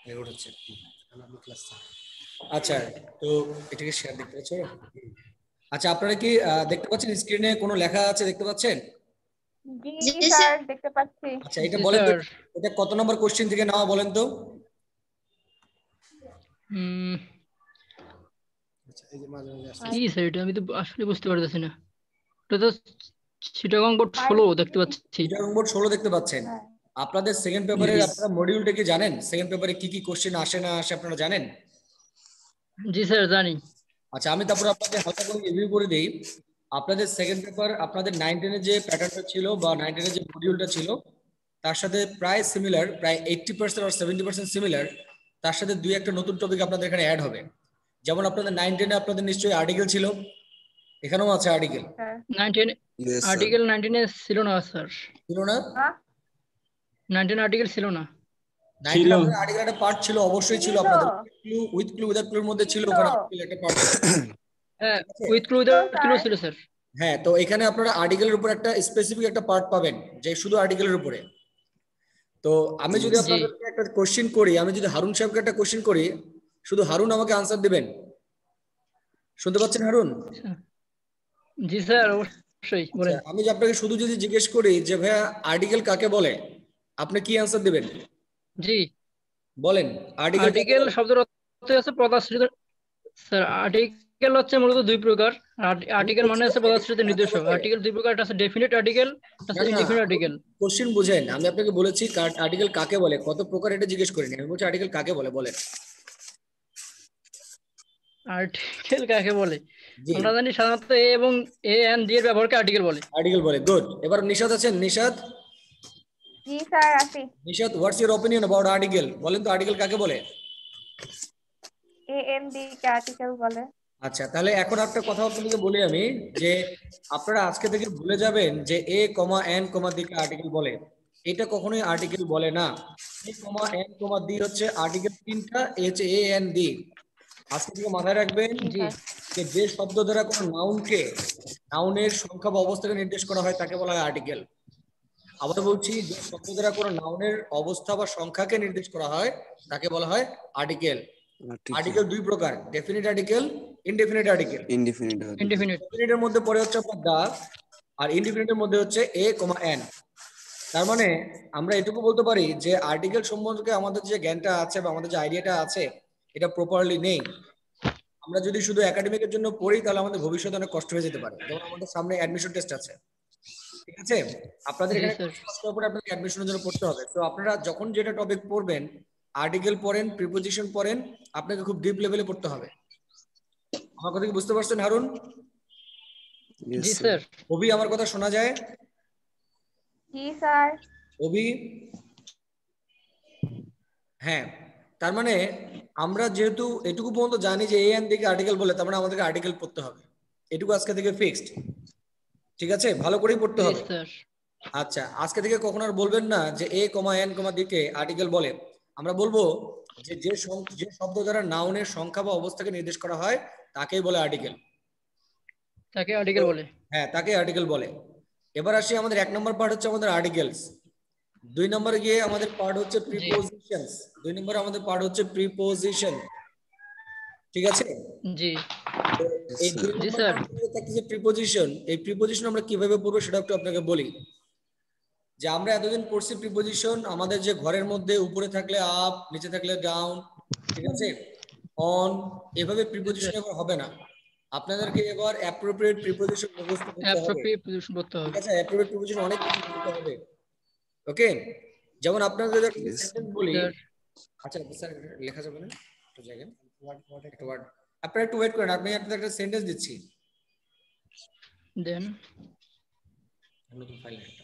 Record হচ্ছে। আচ্ছা, তো এটাকে শেয়ার দেখতে পাচ্ছ? আচ্ছা, আপনারা কি দেখতে পাচ্ছেন স্ক্রিনে কোনো লেখা আছে দেখতে পাচ্ছেন? জি স্যার, দেখতে পাচ্ছি। আচ্ছা, এটা বলেন তো, এটা কত নম্বর কোশ্চেন থেকে নেওয়া বলেন তো? কি স্যার, এটা আমি তো আসলে বুঝতে পারতেছি না। এটা তো চিটাগং বোর্ড 16 দেখতে পাচ্ছি। চিটাগং বোর্ড 16 দেখতে পাচ্ছেন। আপনাদের সেকেন্ড পেপারের আপনারা মডিউলটা কি জানেন? সেকেন্ড পেপারে কি কি কোশ্চেন আসে না আসে আপনারা জানেন? জি স্যার, জানি। আচ্ছা, আমি তারপর আপনাদের হালকা করে রিভিউ করে দেই। আপনাদের সেকেন্ড পেপার আপনাদের 9 10 এর যে প্যাটার্নটা ছিল বা 9 10 এর যে মডিউলটা ছিল তার সাথে প্রায় সিমিলার, প্রায় 80% আর 70% সিমিলার। তার সাথে দুই একটা নতুন টপিক আপনাদের এখানে অ্যাড হবে। যেমন আপনাদের 9 10 এ আপনাদের নিশ্চয়ই আর্টিকেল ছিল, এখানেও আছে আর্টিকেল। 9 আর্টিকেল 19 এ ছিল না স্যার। ছিল না? 19 আর্টিকেল ছিল না। 19 আপনাদের আর্টিকেল একটা পার্ট ছিল, অবশ্যই ছিল আপনাদের। ক্লু উইথ ক্লু উইদাউট ক্লুর মধ্যে ছিল ওখানে আর্টিকেল একটা পার্ট। হ্যাঁ, উইথ ক্লু উইদাউট ক্লু ছিল স্যার। হ্যাঁ, তো এখানে আপনারা আর্টিকেলের উপর একটা স্পেসিফিক একটা পার্ট পাবেন যে শুধু আর্টিকেলের উপরে। তো আমি যদি আপনাদেরকে একটা কোশ্চেন করি, আমি যদি হারুন সাহেবকে একটা কোশ্চেন করি, শুধু হারুন আমাকে আনসার দিবেন। শুনতে পাচ্ছেন হারুন? জি স্যার, অবশ্যই বলেন। আমি যে আপনাকে শুধু যদি জিজ্ঞেস করি যে ভাইয়া আর্টিকেল কাকে বলে, আপনি কি আনসার দিবেন? জি বলেন। আর্টিকেল শব্দের অর্থ হচ্ছে পদাশ্রিত। স্যার, আর্টিকেল হচ্ছে মূলত দুই প্রকার। আর্টিকেল মানে হচ্ছে পদাশ্রিত নির্দেশক। আর্টিকেল দুই প্রকার, একটা আছে ডেফিনিট আর্টিকেল, একটা আছে ইনডেফিনিট আর্টিকেল। কোশ্চেন বুঝেন, আমি আপনাকে বলেছি আর্টিকেল কাকে বলে, কত প্রকার এটা জিজ্ঞেস করিনি। আমি বলছি আর্টিকেল কাকে বলে, বলেন। আর্টিকেল কাকে বলে? আমরা জানি সাধারণত এ এবং এ এন্ড ডি এর ব্যবহারকে আর্টিকেল বলে। আর্টিকেল বলে, গুড। এবার নিশাত আছেন, নিশাত? জি স্যার, আছি। Nishat, what's your opinion about article? বলেন তো আর্টিকেল কাকে বলে? A N D K article বলে। আচ্ছা, তাহলে এখন একটা কথা আপনাদেরকে বলি আমি, যে আপনারা আজকে থেকে ভুলে যাবেন যে এ কমা এন কমা ডি কে আর্টিকেল বলে। এটা কখনোই আর্টিকেল বলে না। এ কমা এন কমা ডি হচ্ছে আর্টিকেল তিনটা, এ হচ্ছে এ এন ডি। আজকে থেকে মাথায় রাখবেন যে শব্দ দ্বারা কোনো নাউনকে, নাউনের সংখ্যা বা অবস্থাকে নির্দেশ করা হয় তাকে বলা হয় আর্টিকেল। আবার বলছি, যে শব্দ দ্বারা কোনো নাউনের অবস্থা বা সংখ্যাকে নির্দেশ করা হয় তাকে বলা হয় আর্টিকেল। আর্টিকেল দুই প্রকার, ডেফিনিট আর্টিকেল, ইনডেফিনিট আর্টিকেল। ডেফিনিটের মধ্যে পড়ে হচ্ছে আপনার দা, আর ইনডেফিনিটের মধ্যে হচ্ছে এ কমা এন। তার মানে আমরা এটুকু বলতে পারি যে আর্টিকেল সম্বন্ধে আমাদের যে জ্ঞানটা আছে বা আমাদের যে আইডিয়াটা আছে এটা প্রপারলি নেই। আমরা যদি শুধু একাডেমিকের জন্য পড়ি তাহলে আমাদের ভবিষ্যতে অনেক কষ্ট হয়ে যেতে পারে। যেমন আমাদের সামনে অ্যাডমিশন টেস্ট আছে, ঠিক আছে? আপনাদের এখানে আপনাকে অ্যাডমিশনের জন্য পড়তে হবে। তো আপনারা যখন যেটা টপিক পড়বেন, আর্টিকেল পড়েন, প্রিপোজিশন পড়েন, আপনাকে খুব ডিপ লেভেলে পড়তে হবে। আমার কথা কি বুঝতে পারছেন হারুন? জি স্যার। অভি, আমার কথা শোনা যায়? জি স্যার। অভি? হ্যাঁ, তার মানে আমরা যেহেতু এটুকু পর্যন্ত জানি যে এ এন দিকে আর্টিকেল বলে, তার মানে আমাদেরকে আর্টিকেল পড়তে হবে। এটুকু আজকে থেকে ফিক্সড, ঠিক আছে? ভালো করেই পড়তে হবে। আচ্ছা, আজকে থেকে কখনো আর বলবেন না যে এ কমা এন কমা দিকে আর্টিকেল বলে। আমরা বলবো যে যে শব্দ দ্বারা নাউনের সংখ্যা বা অবস্থাকে নির্দেশ করা হয় তাকেই বলে আর্টিকেল। তাকে আর্টিকেল বলে। হ্যাঁ, তাকে আর্টিকেল বলে। এবার আসি আমাদের এক নম্বর পার্ট হচ্ছে আমাদের আর্টিকেলস। দুই নম্বরে গিয়ে আমাদের পার্ট হচ্ছে প্রিপোজিশনস। দুই নম্বরে আমাদের পার্ট হচ্ছে প্রিপোজিশন, ঠিক আছে? জি এই দুই নম্বর পার্টে থাকছে প্রিপোজিশন। এই প্রিপোজিশন আমরা কিভাবে পড়বো সেটা একটু আপনাকে বলি। যে আমরা এতদিন পড়ছি প্রিপোজিশন, আমাদের যে ঘরের মধ্যে উপরে থাকলে আপ, নিচে থাকলে ডাউন, ঠিক আছে, অন, এভাবে প্রিপোজিশন এবার হবে না। আপনাদেরকে এবার অ্যাপ্রোপ্রিয়েট প্রিপোজিশন মুখস্থ করতে হবে। ঠিক আছে, অ্যাপ্রোপ্রিয়েট প্রিপোজিশন অনেক কিছু জানতে হবে। ওকে, যেমন আপনাদের একটা সেন্টেন্স বলি। আচ্ছা স্যার, লেখা যাবে না একটু জায়গায়, একটা ওয়ার্ড আপনারা একটু ওয়েট করেন, আমি আপনাদের একটা সেন্টেন্স দিচ্ছি। দেন নতুন ফাইল একটা।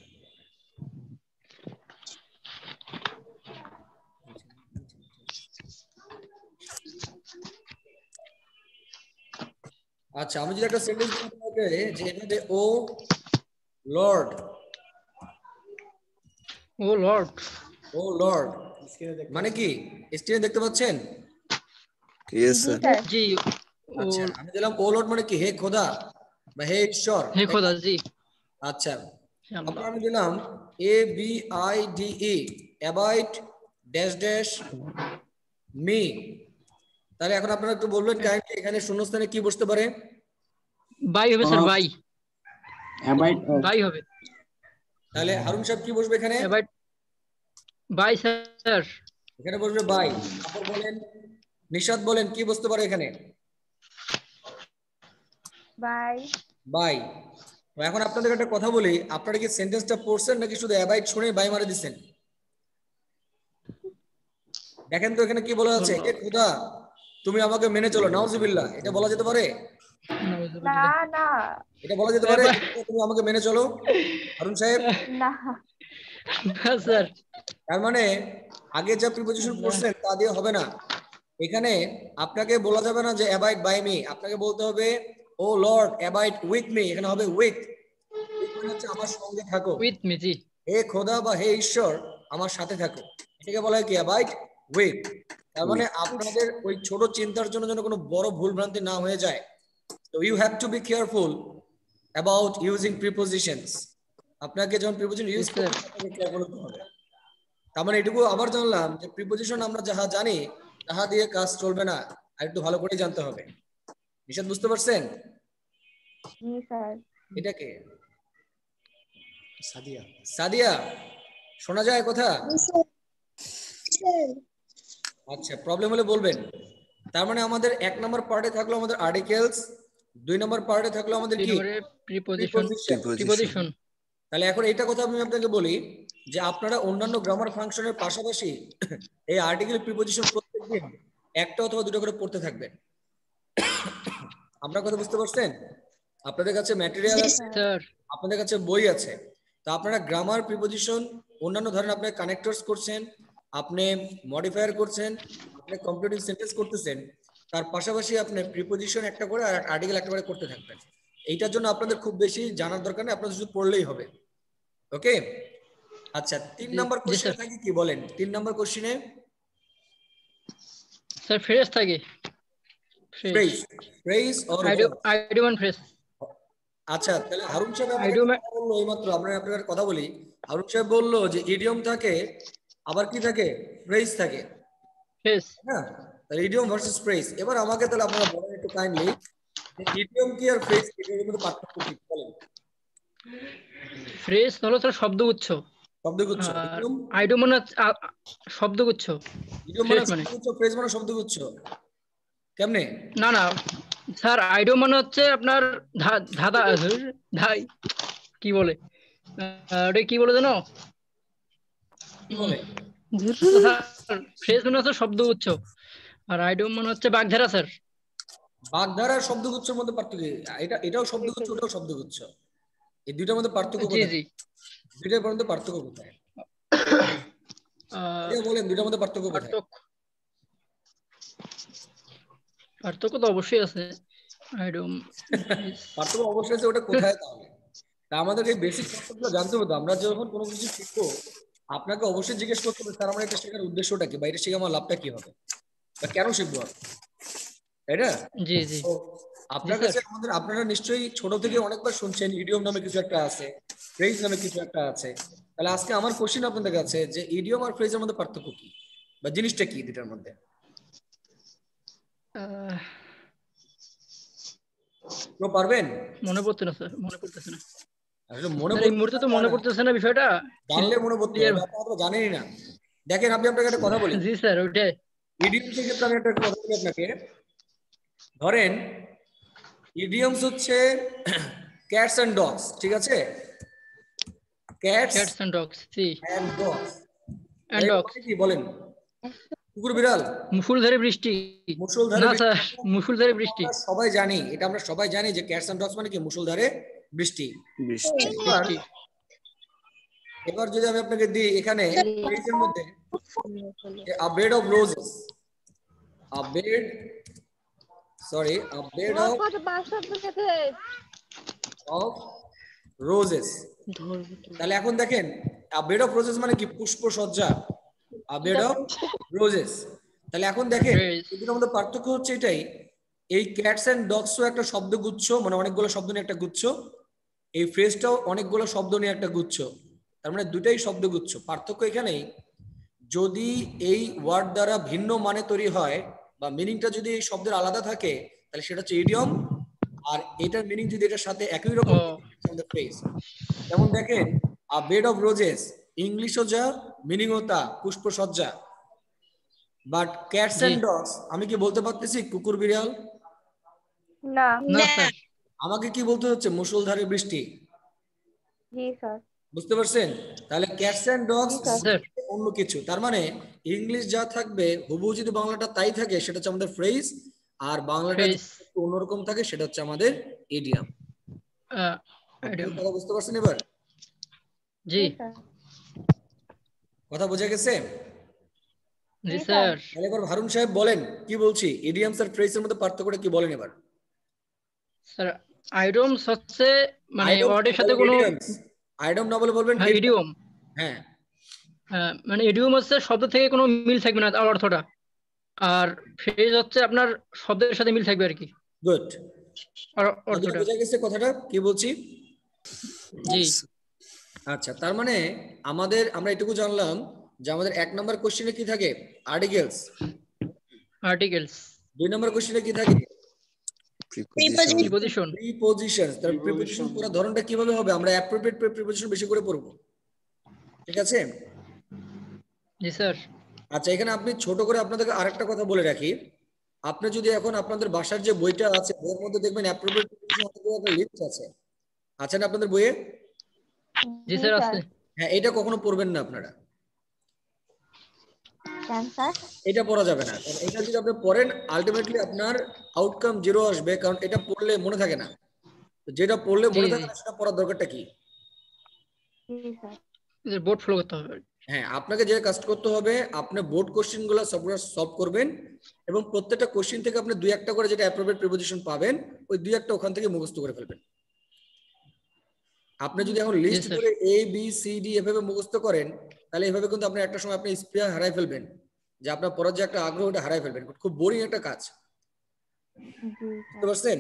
আচ্ছা, আমি যদি একটা সেন্টেন্স দিই আপনাকে, যে এখানে O lord, O lord, O lord মানে কি স্ক্রিনে দেখতে পাচ্ছেন? Yes sir. জি। আচ্ছা, আমি দিলাম ও লর্ড মানে কি হে খোদা বা হে ঈশ্বর। হে খোদা, জি। আচ্ছা, তারপর আমি দিলাম A B I D E, abide dash dash me. তাহলে এখন আপনারা একটু বলবেন কাইন্ডলি এখানে শূন্যস্থানে কি বসতে পারে? বাই হবে sir, by abide of. By হবে। তাহলে হারুন সাহেব কি বসবে এখানে? Abide by sir. এখানে বসবে বাই। তারপর বলেন নিশাদ, বলেন কি বসতে পারে এখানে? বাই। বাই। তো এখন আপনাদের একটা কথা বলি, আপনারা কি সেন্টেন্সটা পড়ছেন নাকি শুধু অ্যাবাইড শুনে বাই মারে দিচ্ছেন? দেখেন তো এখানে কি বলা আছে, এ খোদা তুমি আমাকে মেনে চলো, নাউজুবিল্লাহ, এটা বলা যেতে পারে? না না এটা বলা যেতে পারে তুমি আমাকে মেনে চলো হারুন সাহেব? না স্যার। তার মানে আগে যা প্রিপোজিশন পড়ছেন তা দিয়ে হবে না। এখানে আপনাকে বলা যাবে না যে অ্যাবাইড বাই মি, আপনাকে বলতে হবে ও লর্ড অ্যাবাইড উইথ মি। এখানে হবে উইথ, মানে হচ্ছে আমার সঙ্গে থাকো। উইথ মি, জি। হে খোদা বা হে ঈশ্বর আমার সাথে থাকো, এটাকে বলা হয় কি অ্যাবাইড উইথ। তার মানে আপনাদের ওই ছোট চিন্তার জন্য যেন কোনো বড় ভুল ভ্রান্তি না হয়ে যায়, তো you have to be careful about using prepositions. আপনাকে যখন প্রিপোজিশন ইউজ করতে হবে কেয়ারফুল হতে হবে। তার মানে এটুকু আবার জানলাম যে প্রিপোজিশন আমরা যাহা জানি তাহা দিয়ে কাজ চলবে না, আর একটু ভালো করে জানতে হবে। নিশাদ বুঝতে পারছেন? জি স্যার। এটাকে সাদিয়া, সাদিয়া শোনা যায় কথা? আচ্ছা, প্রবলেম হলে বলবেন। তার মানে আমাদের 1 নম্বর পার্টে থাকলো আমাদের আর্টিকেলস, 2 নম্বর পার্টে থাকলো আমাদের কি প্রিপোজিশন। তাহলে এখন এইটা কথা আমি আপনাকে বলি যে আপনারা অন্যান্য গ্রামার ফাংশনের পাশাপাশি এই আর্টিকেল প্রিপোজিশন প্রত্যেকদিন একটা অথবা দুটো করে পড়তে থাকবেন। আপনারা কথা বুঝতে পারছেন? আপনাদের কাছে ম্যাটেরিয়াল আছে, আপনাদের কাছে বই আছে, তো আপনারা গ্রামার প্রিপোজিশন অন্যান্য ধরেন আপনি কানেক্টরস করছেন, আপনি মডিফায়ার করছেন, আপনি কমপ্লিটিং সেন্টেন্স করতেছেন, তার পাশাপাশি আপনি প্রিপোজিশন একটা করে আর আর্টিকেল একটা করে করতে থাকবেন। এইটার জন্য আপনাদের খুব বেশি জানার দরকার নেই, আপনাদের শুধু পড়লেই হবে। ওকে, আচ্ছা 3 নাম্বার কোশ্চেন থাকে কি বলেন? 3 নাম্বার কোশ্চেনে স্যার ফ্রেজ থাকে। Phrase, phrase or idiom and phrase. আচ্ছা, তাহলে হারুন সাহেব আমাকে কথা বললো এইমাত্র, আপনার কথা বলি। হারুন সাহেব বললো যে ইডিয়ম থাকে, আবার কি থাকে? ফ্রেজ থাকে। ফ্রেজ, হ্যাঁ, তাহলে ইডিয়ম ভার্সেস ফ্রেজ। এবার আমাকে তাহলে আপনারা বলেন একটু কাইন্ডলি যে ইডিয়ম কি আর ফ্রেজ কি, এর মধ্যে পার্থক্য কি বলেন? ফ্রেজ হলো স্যার শব্দগুচ্ছ। শব্দগুচ্ছ। আইডিয়ম মানে শব্দগুচ্ছ। ইডিয়ম মানে শব্দগুচ্ছ, ফ্রেজ মানে শব্দগুচ্ছ। কেমনে? না না স্যার, আইডিয়ম মানে হচ্ছে আপনার ধাঁধা, কি বলে ওটা কি বলে জানো? কি বলে? ফ্রেজ মানে হচ্ছে শব্দগুচ্ছ, আর আইডিয়ম মানে হচ্ছে বাগধারা স্যার। বাগধারা আর শব্দগুচ্ছের মধ্যে পার্থক্য? এটাও শব্দগুচ্ছ, ওটাও শব্দগুচ্ছ, এই দুইটার মধ্যে পার্থক্য কোথায়? জি জি, দুইটার মধ্যে পার্থক্য কোথায় বলেন? দুইটার মধ্যে পার্থক্য কোথায়? পার্থক্য তো অবশ্যই আছে। আইডিয়ম পার্থক্য অবশ্যই আছে, ওটা কোথায় তাহলে? তা আমাদের এই বেসিক কনসেপ্টগুলো জানতে হবে। আমরা যখন কোনো কিছু শিখবো আপনাকে অবশ্যই জিজ্ঞেস করতে হবে স্যার আমার এটা শেখার উদ্দেশ্যটা কি, বা এটা শিখে আমার লাভটা কি হবে, বা কেন শিখবো আমি, তাই না? জি জি। আপনার কাছে আপনারা নিশ্চয়ই ছোট থেকে অনেকবার শুনছেন ইডিয়ম নামে কিছু একটা আছে, ফ্রেজ নামে কিছু একটা আছে। তাহলে আজকে আমার কোশ্চেন আপনাদের কাছে যে ইডিয়ম আর ফ্রেজের মধ্যে পার্থক্য কি, বা জিনিসটা কি দুটার মধ্যে? কেউ পারবেন? মনে পড়ছে না স্যার, মনে পড়তেছে না। আসলে এই মুহূর্তে তো মনে পড়তেছে না বিষয়টা। জানলে মনে পড়তে হবে, আপনারা জানেনই না। দেখেন আমি আপনাকে একটা কথা বলি। জি স্যার, ওইটাই। ইডিয়মস এর ক্ষেত্রে আমি একটা কথা বলি আপনাকে। ধরেন ইডিয়মস হচ্ছে ক্যাটস এন্ড ডগস, ঠিক আছে? ক্যাটস এন্ড ডগস, জি, এন্ড ডগস। এন্ড ডগস কি বলেন? কুকুর বিড়াল। মুষলধারে বৃষ্টি। মুষলধারে না স্যার, মুষলধারে বৃষ্টি। সবাই জানি, এটা আমরা সবাই জানি যে ক্যাটস এন্ড ডগস মানে কি মুষলধারে বৃষ্টি। এবার যদি আমি আপনাকে দিই এখানে ফ্রেজের মধ্যে a bed of roses, a bed of roses। তাহলে এখন দেখেন a bed of roses মানে কি? পুষ্প সজ্জা, a bed of roses। তাহলে এখন দেখেন এগুলোর মধ্যে পার্থক্য হচ্ছে এটাই, এই ক্যাটস এন্ড ডগসও একটা শব্দগুচ্ছ, মানে অনেকগুলো শব্দ নিয়ে একটা গুচ্ছ, এই ফ্রেজটাও অনেকগুলো শব্দ নিয়ে একটা গুচ্ছ, তার মানে দুটাই শব্দগুচ্ছ। পার্থক্য এখানেই যদি এই ওয়ার্ড দ্বারা ভিন্ন মানে তৈরি হয় বা মিনিংটা যদি এই শব্দের আলাদা থাকে তাহলে সেটা হচ্ছে ইডিয়ম, আর এটার মিনিং যদি এটার সাথে একই রকম আমাদের ফ্রেজ। যেমন দেখেন আ বেড অফ রোজেস, ইংলিশও যা মিনিংও তা, পুষ্পসজ্জা। বাট ক্যাটস এন্ড ডগস আমি কি বলতে পারতেছি কুকুর বিড়াল? না। না স্যার। আমাকে কি বলতে হচ্ছে মুষলধারে বৃষ্টি। জি স্যার। বুঝতে পারছেন? তাহলে ক্যাটস এন্ড ডগস স্যার অন্য কিছু, তার মানে ইংলিশ যা থাকবে হুবহু যদি বাংলাটা তাই থাকে সেটা হচ্ছে আমাদের ফ্রেজ, আর বাংলাটা যদি একটু অন্যরকম থাকে সেটা হচ্ছে আমাদের ইডিয়াম। কথা বুঝতে পারছেন এবার? জি কথা বোঝা গেছে? জি স্যার। তাহলে এবার হারুন সাহেব বলেন কি বলছি, ইডিয়ামস আর ফ্রেজের মধ্যে পার্থক্যটা কি বলেন এবার? স্যার আইডিয়মস হচ্ছে মানে ওয়ার্ডের সাথে কোনো আইডিয়ম না বলে বলবেন ইডিয়ম। হ্যাঁ মানে ইডিয়ম হচ্ছে শব্দ থেকে কোনো মিল থাকবে না তার অর্থটা, আর ফ্রেজ হচ্ছে আপনার শব্দের সাথে মিল থাকবে আর কি। গুড, অর্থটা বোঝা গেছে কথাটা কি বলছি? জি আচ্ছা, তার মানে আমরা এটুকু জানলাম যে আমাদের 1 নম্বর কোশ্চেনে কি থাকে? আর্টিকেলস। দুই নম্বর কোশ্চেনে কি থাকে? প্রিপজিশন। তার প্রিপজিশন পড়ার ধরনটা কিভাবে হবে? আমরা অ্যাপ্রোপ্রিয়েট প্রিপজিশন বেশি করে পড়ব, ঠিক আছে? জি স্যার। আচ্ছা, এখানে আপনি ছোট করে আপনাদেরকে আরেকটা কথা বলে রাখি, আপনি যদি এখন আপনাদের বাসার যে বইটা আছে বইয়ের মধ্যে দেখবেন অ্যাপ্রোপ্রিয়েট প্রিপজিশন একটা লিস্ট আছে না আপনাদের বইয়ে? জি স্যার আছে। হ্যাঁ, এটা কখনো পড়বেন না আপনারা। কেন স্যার? এটা পড়া যাবে না, কারণ এটা যদি আপনি পড়েন আলটিমেটলি আপনার আউটকাম 0 আসবে, কারণ এটা পড়লে মনে থাকে না। যেটা পড়লে মনে থাকে না সেটা পড়ার দরকারটা কি? বোর্ড ফলো করতে হবে। হ্যাঁ, আপনাকে যে কাজ করতে হবে আপনি বোর্ড কোশ্চেন গুলো সলভ করবেন এবং প্রত্যেকটা কোশ্চেন থেকে আপনি 2-1টা করে যেটা অ্যাপ্রোপ্রিয়েট প্রিপজিশন পাবেন ওই 2-1টা ওখান থেকে মুখস্থ করে ফেলবেন। আপনি যদি এখন লিস্ট করে এ বি সি ডি এভাবে মুখস্থ করেন তাহলে এভাবে কিন্তু আপনি একটা সময় আপনি স্পৃহা হারাই ফেলবেন, যে আপনার পড়ার যে একটা আগ্রহ ওটা হারাই ফেলবেন। খুব বোরিং একটা কাজ, বুঝতে পারছেন?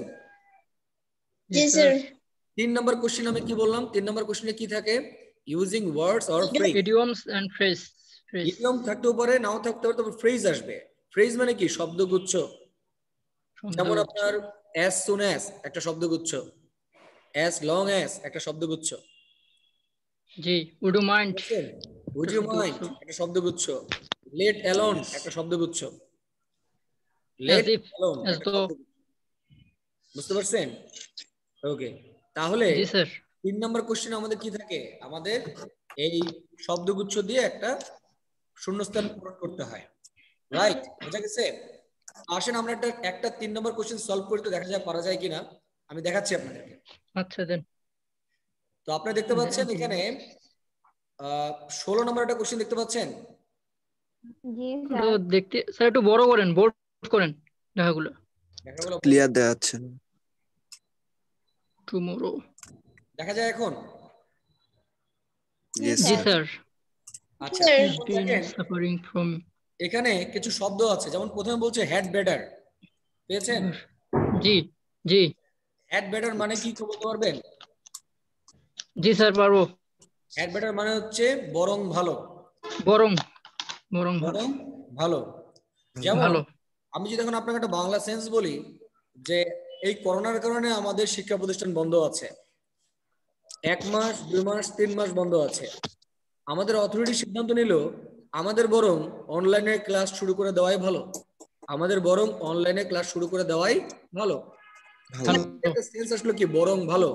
জি স্যার। 3 নম্বর কোশ্চেন আমি কি বললাম? 3 নম্বর কোশ্চেনে কি থাকে? Using words or phrase. Idioms and phrase. Idiom থাকতেও পারে নাও থাকতে পারে, তবে ফ্রেজ আসবে। ফ্রেজ মানে কি? শব্দগুচ্ছ। যেমন আপনার as soon as একটা শব্দগুচ্ছ, as long as একটা শব্দগুচ্ছ। জি, would you mind একটা শব্দগুচ্ছ। let alone একটা শব্দগুচ্ছ। let alone বুঝতে পারছেন? ওকে, তাহলে 3 নম্বর কোশ্চেন আমাদের কি থাকে? আমাদের এই শব্দগুচ্ছ দিয়ে একটা শূন্যস্থান পূরণ করতে হয়, রাইট? বোঝা গেছে? আসেন আমরা একটা 3 নম্বর কোশ্চেন সলভ করে তো দেখা যায় পারা যায় কিনা, আমি দেখাচ্ছি আপনাদেরকে। আচ্ছা দেন। তো আপনারা দেখতে পাচ্ছেন এখানে 16 নম্বর একটা কোশ্চেন দেখতে পাচ্ছেন? জি স্যার। দেখতে স্যার একটু বড় করেন, বোল্ড করেন লেখাগুলো। ক্লিয়ার দেখা যাচ্ছে না। টুমরো দেখা যায় এখন? জি স্যার। আচ্ছা, সাফারিং ফ্রম, এখানে কিছু শব্দ আছে, যেমন প্রথমে বলছে হ্যাড বেটার, পেয়েছেন? জি জি। হ্যাড বেটার মানে কি বলতে পারবেন? জি স্যার পারবো। হ্যাড বেটার মানে হচ্ছে বরং ভালো। বরং ভালো। যেমন আমি যদি এখন আপনাকে একটা বাংলা সেন্স বলি যে এই করোনার কারণে আমাদের শিক্ষা প্রতিষ্ঠান বন্ধ আছে, 1 মাস 2 মাস 3 মাস বন্ধ আছে। আমাদের অথরিটি সিদ্ধান্ত নিল আমাদের বরং অনলাইনে ক্লাস শুরু করে দেওয়াই ভালো। একটা সেন্স আসলো কি? বরং ভালো।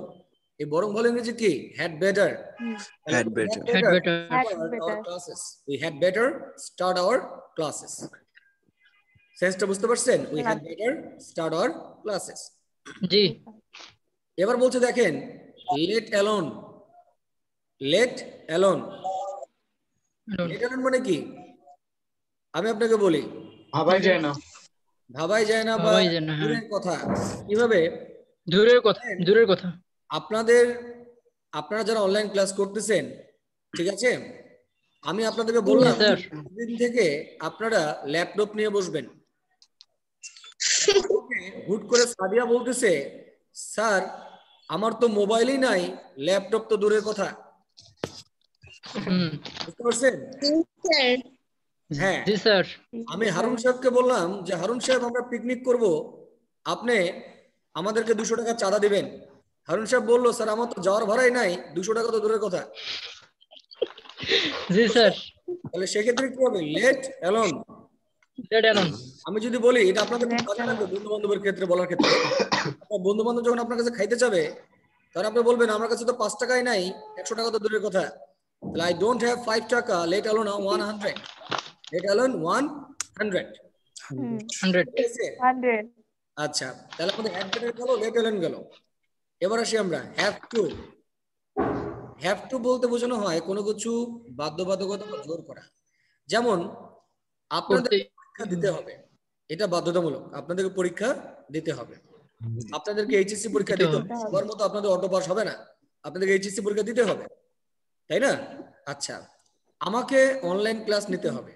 এই বরং ভালো ইংরেজি কি? Had better. We had better start our classes. সেন্সটা বুঝতে পারছেন? We had better start our classes. জি। এবার বলছে দেখেন let alone মানে কি? আমি আপনাকে বলি ভাবাই যায় না বা দূরের কথা। কিভাবে? দূরের কথা। আপনারা যারা অনলাইন ক্লাস করতেছেন, ঠিক আছে, আমি আপনাদেরকে বললাম দিন থেকে আপনারা ল্যাপটপ নিয়ে বসবেন। হুট করে সাদিয়া বলতেছে স্যার আমার তো মোবাইলই নাই, ল্যাপটপ তো দূরের কথা। বুঝতে পারছেন? হ্যাঁ, জি স্যার। আমি হারুন সাহেবকে বললাম যে হারুন সাহেব আমরা পিকনিক করব, আপনি আমাদেরকে 200 টাকা চাঁদা দিবেন। হারুন সাহেব বললো স্যার আমার তো যাওয়ার ভাড়াই নাই, 200 টাকা তো দূরের কথা। জি স্যার। তাহলে সেক্ষেত্রে কি হবে? Let alone. Let alone. আমি যদি বলি, এটা আপনাদের খুব কাজে লাগবে বন্ধু বান্ধবের ক্ষেত্রে বলার ক্ষেত্রে। বন্ধু বান্ধব যখন আপনার কাছে খাইতে যাবে, তখন আপনি বলবেন আমার কাছে তো 5 টাকাই নাই, 100 টাকা তো দূরের কথা। তাহলে আই ডোন্ট হ্যাভ 5 টাকা, লেট অ্যালোন 100, লেট অ্যালোন 100। 100। আচ্ছা, তাহলে আমাদের হ্যাড বেটার গেল, লেট অ্যালোন গেল। এবার আসি আমরা হ্যাভ টু। হ্যাভ টু বলতে বোঝানো হয় কোনো কিছু বাধ্যবাধকতা বা জোর করা। যেমন আপনাদের করতে। পরীক্ষা দিতে হবে, এটা বাধ্যতামূলক, আপনাদেরকে পরীক্ষা দিতে হবে। আপনাদেরকে এইচএসসি পরীক্ষা দিতে দিতে হবে। হবে, সবার মতো আপনাদের অটো পাস হবে না, আপনাদেরকে এইচএসসি পরীক্ষা দিতে হবে, তাই না? আচ্ছা, আমাকে অনলাইন ক্লাস নিতে হবে,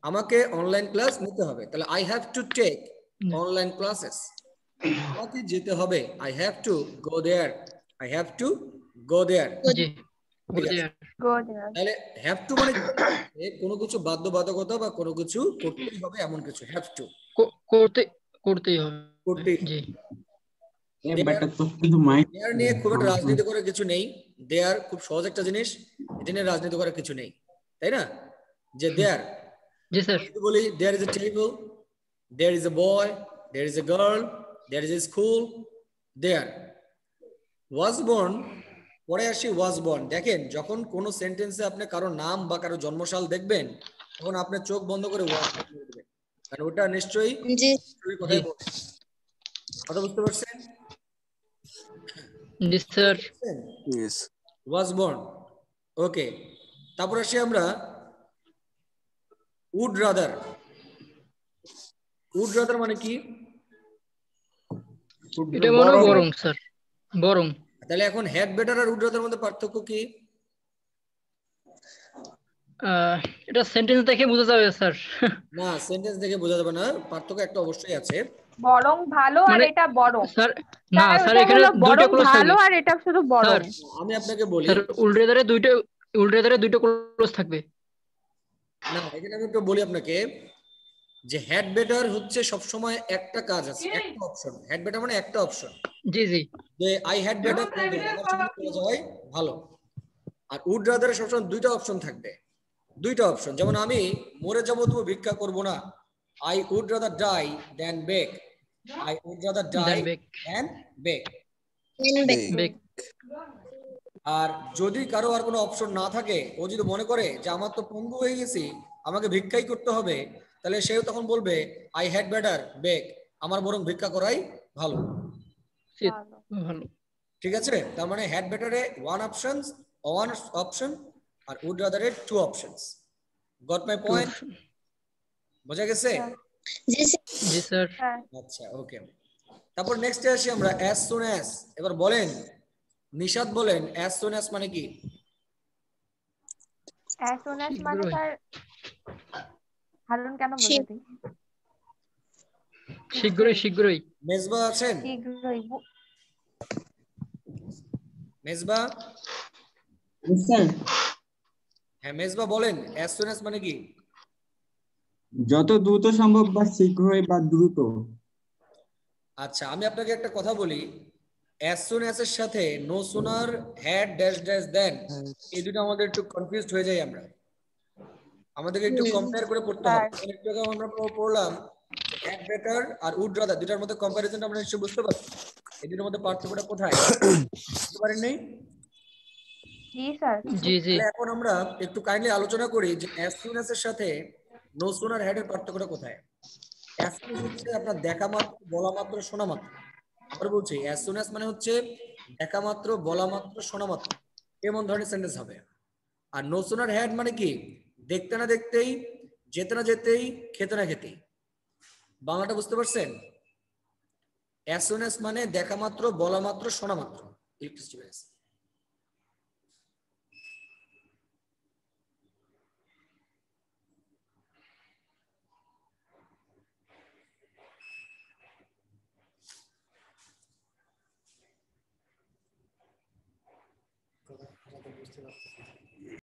আমাকে অনলাইন ক্লাস নিতে হবে, তাহলে I have to take online classes. আমাকে যেতে হবে, I have to go there, I have to go there. জি। ঠিক আছে, তাহলে হ্যাভ টু মানে কোনো কিছু বাধ্যবাধকতা বা কোনো কিছু করতেই হবে এমন কিছু, হ্যাভ টু করতে করতেই হবে। করতেই। জি। বেটা তো কিন্তু মাইন্ড দেয়ার নিয়ে খুব একটা রাজনীতি করার কিছু নেই, দেয়ার খুব সহজ একটা জিনিস, এটা নিয়ে রাজনীতি করার কিছু নেই, তাই না? যে দেয়ার, জি স্যার। যদি বলি there is a table, there is a boy, there is a girl, there is a school, there. Was born, পরে আসি ওয়াজ বর্ন। দেখেন যখন কোনো সেন্টেন্সে আপনি কারো নাম বা কারো জন্মসাল দেখবেন, তখন আপনি চোখ বন্ধ করে ওয়াজ দেখবেন, কারণ ওটা নিশ্চয়ই জি কথাই বলছে। কথা বুঝতে পারছেন? জি স্যার। ইয়েস। ওয়াজ বর্ন, ওকে। তারপর আসি আমরা উড রাদার। উড রাদার মানে কি? এটা মনে হয় বরং স্যার, বরং। তাহলে এখন হ্যাড বেটার আর উড রাদার মধ্যে পার্থক্য কি? এটা সেন্টেন্স দেখে বোঝা যাবে স্যার। না, সেন্টেন্স দেখে বোঝা যাবে না, পার্থক্য একটা অবশ্যই আছে। বরং ভালো আর মানে এটা বরং। স্যার, না স্যার স্যার ওটা এখানে হলো দুইটা বরং ক্লোজ ভালো থাকবে আর এটা শুধু বরং। স্যার। আমি আপনাকে বলি, স্যার উল্টেদারে দুইটা ক্লোজ থাকবে। না এখানে আমি একটু বলি আপনাকে যে হেড বেটার হচ্ছে সবসময় একটা কাজ আছে, একটা অপশন। হেড বেটার মানে একটা অপশন, জি জি। যে আই হ্যাড বেটার, আমার সামনে চলে যাওয়াই ভালো। আর উড রাদারে সবসময় দুইটা অপশন থাকবে, দুইটা অপশন। যেমন আমি মরে যাবো তবু ভিক্ষা করব না, I would rather die than beg, I would rather die than beg. Than beg. Beg. আর যদি কারো আর কোনো অপশন না থাকে, ও যদি মনে করে যে আমার তো পঙ্গু হয়ে গেছি, আমাকে ভিক্ষাই করতে হবে, তাহলে সেও তখন বলবে আই হ্যাড বেটার বেক, আমার বরং ভিক্ষা করাই ভালো। ভালো। ঠিক আছে, তার মানে হ্যাড বেটারে ওয়ান অপশন আর উড রাদারে two options. Got my point? বোঝা গেছে? জি স্যার। আচ্ছা, ওকে। তারপর নেক্সটে আসি আমরা অ্যাজ সুন অ্যাজ। এবার বলেন নিশাত, বলেন অ্যাজ সুন অ্যাজ মানে কি? as soon as মানে স্যার হারুন কেন বলে দিই? শীঘ্রই শীঘ্রই। মেজবা আছেন? শীঘ্রই। মেজবা? স্যার হ্যাঁ মেজবা বলেন অ্যাজ সুন অ্যাজ মানে কি? যত দ্রুত সম্ভব বা শীঘ্রই বা দ্রুত। আচ্ছা, আমি আপনাকে একটা কথা বলি, অ্যাজ সুন অ্যাজ এর সাথে no sooner, had, dash dash then, এই দুটো আমাদের একটু কনফিউজড হয়ে যায়। আমাদেরকে একটু কম্পেয়ার করে পড়তে হবে। একটু আগে আমরা পড়লাম যে হ্যাড বেটার আর উড রাদার, দুটার মধ্যে কম্পারিজনটা আমরা নিশ্চয়ই বুঝতে পারছি। এই দুটোর মধ্যে পার্থক্যটা কোথায় বুঝতে পারেন নাই? জি স্যার। জি জি। তাহলে এখন আমরা একটু কাইন্ডলি আলোচনা করি যে অ্যাজ সুন অ্যাজ এর সাথে নো সুন আর হ্যাড এর পার্থক্যটা কোথায়। অ্যাজ সুন হচ্ছে আপনার দেখা মাত্র, বলা মাত্র, শোনা মাত্র। আবার বলছি, অ্যাজ সুন অ্যাজ মানে হচ্ছে দেখা মাত্র, বলা মাত্র, শোনা মাত্র, এমন ধরনের সেন্টেন্স হবে। আর নো সুন আর হ্যাড মানে কি? দেখতে না দেখতেই, যেতে না যেতেই, খেতে না খেতেই। বাংলাটা বুঝতে পারছেন? অ্যাজ সুন অ্যাজ মানে দেখা মাত্র, বলা মাত্র, শোনা মাত্র। ইলেকট্রিসিটি